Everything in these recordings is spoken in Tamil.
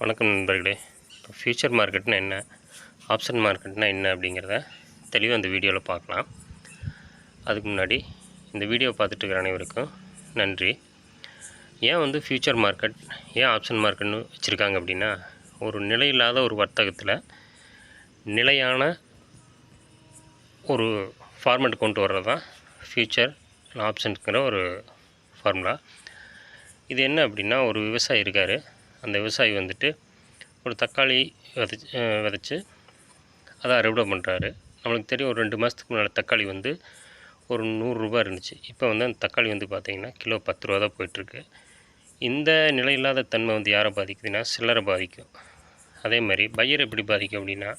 வணக்கம் நண்பர்களே. இப்போ ஃபியூச்சர் மார்க்கெட்னா என்ன, ஆப்ஷன் மார்க்கெட்னா என்ன அப்படிங்கிறத தெளிவாக இந்த வீடியோவில் பார்க்கலாம். அதுக்கு முன்னாடி இந்த வீடியோவை பார்த்துட்டு இருக்கிற அனைவருக்கும் நன்றி. ஏன் ஃபியூச்சர் மார்க்கெட், ஏன் ஆப்ஷன் மார்க்கெட்னு வச்சுருக்காங்க அப்படின்னா, ஒரு நிலையில்லாத ஒரு வர்த்தகத்தில் நிலையான ஒரு ஃபார்மேட் கொண்டு வர்றது தான் ஃபியூச்சர் ஆப்ஷன்ஸுங்கிற ஒரு ஃபார்முலா. இது என்ன அப்படின்னா, ஒரு விவசாயி இருக்கார். அந்த விவசாயி ஒரு தக்காளி விதைச்சி அதை அறுவடை பண்ணுறாரு. நம்மளுக்கு தெரியும், ஒரு 2 மாதத்துக்கு முன்னால் தக்காளி ஒரு 100 ரூபா இருந்துச்சு. இப்போ அந்த தக்காளி பார்த்திங்கன்னா கிலோ 10 ரூபா தான் போயிட்டுருக்கு. இந்த நிலையில்லாத தன்மை யாரை பாதிக்குதுன்னா, சில்லறை பாதிக்கும். அதே மாதிரி பையர் எப்படி பாதிக்கும் அப்படின்னா,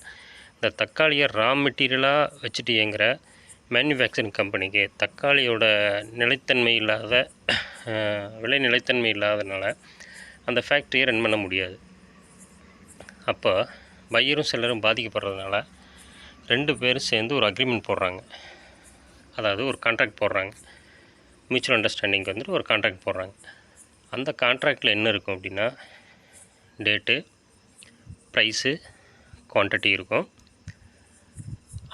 இந்த தக்காளியை ரா மெட்டீரியலாக வச்சுட்டு இயங்குகிற மேனுஃபேக்சரிங் கம்பெனிக்கு தக்காளியோட நிலைத்தன்மை இல்லாத விலை நிலைத்தன்மை இல்லாதனால அந்த ஃபேக்ட்ரியை ரன் பண்ண முடியாது. அப்போ பையரும் செல்லரும் பாதிக்கப்படுறதுனால 2 பேரும் சேர்ந்து ஒரு அக்ரிமெண்ட் போடுறாங்க. அதாவது ஒரு கான்ட்ராக்ட் போடுறாங்க. மியூச்சுவல் அண்டர்ஸ்டாண்டிங்க்கு ஒரு கான்ட்ராக்ட் போடுறாங்க. அந்த கான்ட்ராக்டில் என்ன இருக்கும் அப்படின்னா, டேட்டு, ப்ரைஸு, குவான்டிட்டி இருக்கும்.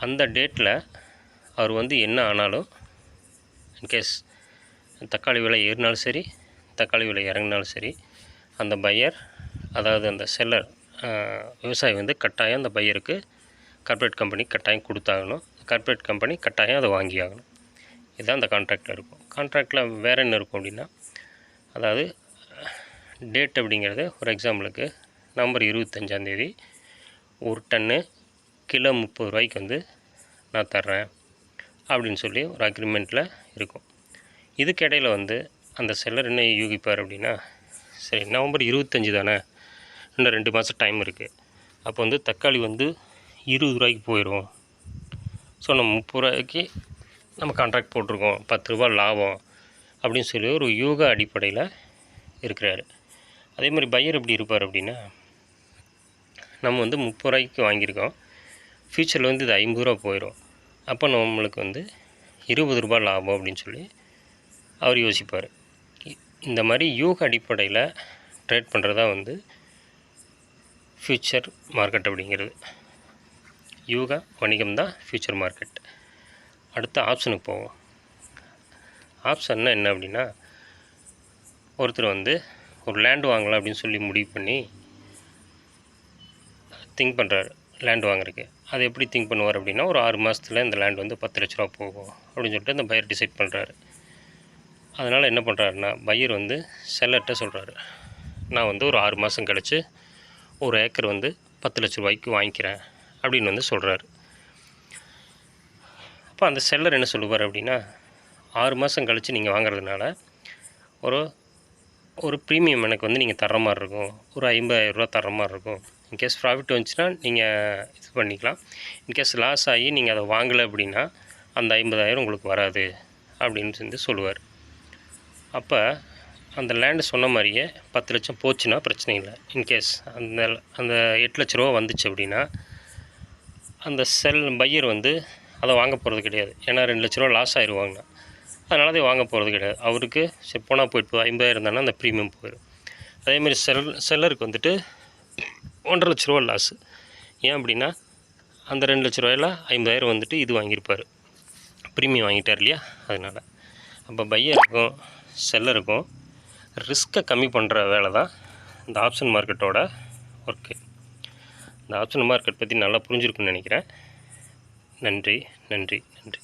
அந்த டேட்டில் அவர் என்ன ஆனாலும், இன்கேஸ் தக்காளி விலை ஏறினாலும் சரி, தக்காளி விலை இறங்கினாலும் சரி, அந்த பையர், அதாவது அந்த செல்லர், விவசாயி கட்டாயம் அந்த பையருக்கு கார்ப்பரேட் கம்பெனி கட்டாயம் கொடுத்தாகணும். கார்ப்பரேட் கம்பெனி கட்டாயம் அதை வாங்கி ஆகணும். இதுதான் அந்த கான்ட்ராக்டில் இருக்கும். கான்ட்ராக்டில் வேறு என்ன இருக்கும் அப்படின்னா, அதாவது டேட் அப்படிங்கிறது, ஒரு எக்ஸாம்பிளுக்கு நவம்பர் 25 ஒரு டன்னு கிலோ 30 ரூபாய்க்கு நான் தர்றேன் அப்படின்னு சொல்லி ஒரு அக்ரிமெண்ட்டில் இருக்கும். இதுக்கிடையில் அந்த செல்லர் என்ன யூகிப்பார் அப்படின்னா, சரி நவம்பர் 25 தானே, இன்னும் 2 மாதம் டைம் இருக்குது. அப்போ தக்காளி 20 ரூபாய்க்கு போயிடும். ஸோ நம்ம 30 ரூபாய்க்கு நம்ம கான்ட்ராக்ட் போட்டிருக்கோம், 10 ரூபா லாபம் அப்படின்னு சொல்லி ஒரு யூக அடிப்படையில் இருக்கிறாரு. அதே மாதிரி பையர் எப்படி இருப்பார் அப்படின்னா, நம்ம 30 ரூபாய்க்கு வாங்கியிருக்கோம், ஃப்யூச்சரில் இது 50 ரூபா போயிடும். அப்போ நம்மளுக்கு 20 ரூபா லாபம் அப்படின்னு சொல்லி அவர் யோசிப்பார். இந்த மாதிரி யூக அடிப்படையில் ட்ரேட் பண்ணுறது தான் ஃபியூச்சர் மார்க்கெட் அப்படிங்கிறது. யூக வணிகம் தான் ஃபியூச்சர் மார்க்கெட். அடுத்த ஆப்ஷனுக்கு போவோம். ஆப்ஷன்னா என்ன அப்படின்னா, ஒருத்தர் ஒரு லேண்ட் வாங்கலாம் அப்படின்னு சொல்லி முடிவு பண்ணி திங்க் பண்ணுறாரு லேண்ட் வாங்குறதுக்கு. அது எப்படி திங்க் பண்ணுவார் அப்படின்னா, ஒரு 6 மாதத்தில் இந்த லேண்ட் 10 லட்ச ரூபா போகும் அப்படின்னு சொல்லிட்டு அந்த பையர் டிசைட் பண்ணுறாரு. அதனால் என்ன பண்ணுறாருன்னா, பையர் செல்லர்கிட்ட சொல்கிறாரு, நான் ஒரு 6 மாதம் கழித்து ஒரு ஏக்கர் 10 லட்ச ரூபாய்க்கு வாங்கிக்கிறேன் அப்படின்னு சொல்கிறாரு. அப்போ அந்த செல்லர் என்ன சொல்லுவார் அப்படின்னா, 6 மாதம் கழித்து நீங்கள் வாங்குறதுனால ஒரு ப்ரீமியம் எனக்கு நீங்கள் தர்ற மாதிரி இருக்கும், ஒரு 50,000 ரூபா தர்ற மாதிரி இருக்கும். இன்கேஸ் ப்ராஃபிட் வந்துச்சுன்னா நீங்கள் இது பண்ணிக்கலாம், இன்கேஸ் லாஸ் ஆகி நீங்கள் அதை வாங்கலை அப்படின்னா அந்த 50,000 உங்களுக்கு வராது அப்படின்னு சொல்லுவார். அப்போ அந்த லேண்டு சொன்ன மாதிரியே 10 லட்சம் போச்சுன்னா பிரச்சனை இல்லை. இன்கேஸ் அந்த 8 லட்ச ரூபா வந்துச்சு அப்படின்னா அந்த பையர் அதை வாங்க போகிறது கிடையாது. ஏன்னா 2 லட்ச ரூபா லாஸ் ஆயிடுவாங்க. அதனால் அதை வாங்க போகிறது கிடையாது. அவருக்கு சரி போனால் போய்ட்டு 50,000 தானே அந்த ப்ரீமியம் போயிடும். அதேமாதிரி செல்லருக்கு 1.5 லட்ச ரூபா லாஸு. ஏன் அப்படின்னா அந்த 2 லட்ச ரூபாயில் 50,000 இது வாங்கியிருப்பார், ப்ரீமியம் வாங்கிட்டார் இல்லையா, அதனால். அப்போ பையருக்கும் செல்லருக்கும் ரிஸ்க்கை கம்மி பண்ணுற வேலை தான் இந்த ஆப்ஷன் மார்க்கெட்டோட ஒர்க்கு. இந்த ஆப்ஷன் மார்க்கெட் பற்றி நல்லா புரிஞ்சிருக்குன்னு நினைக்கிறேன். நன்றி நன்றி நன்றி.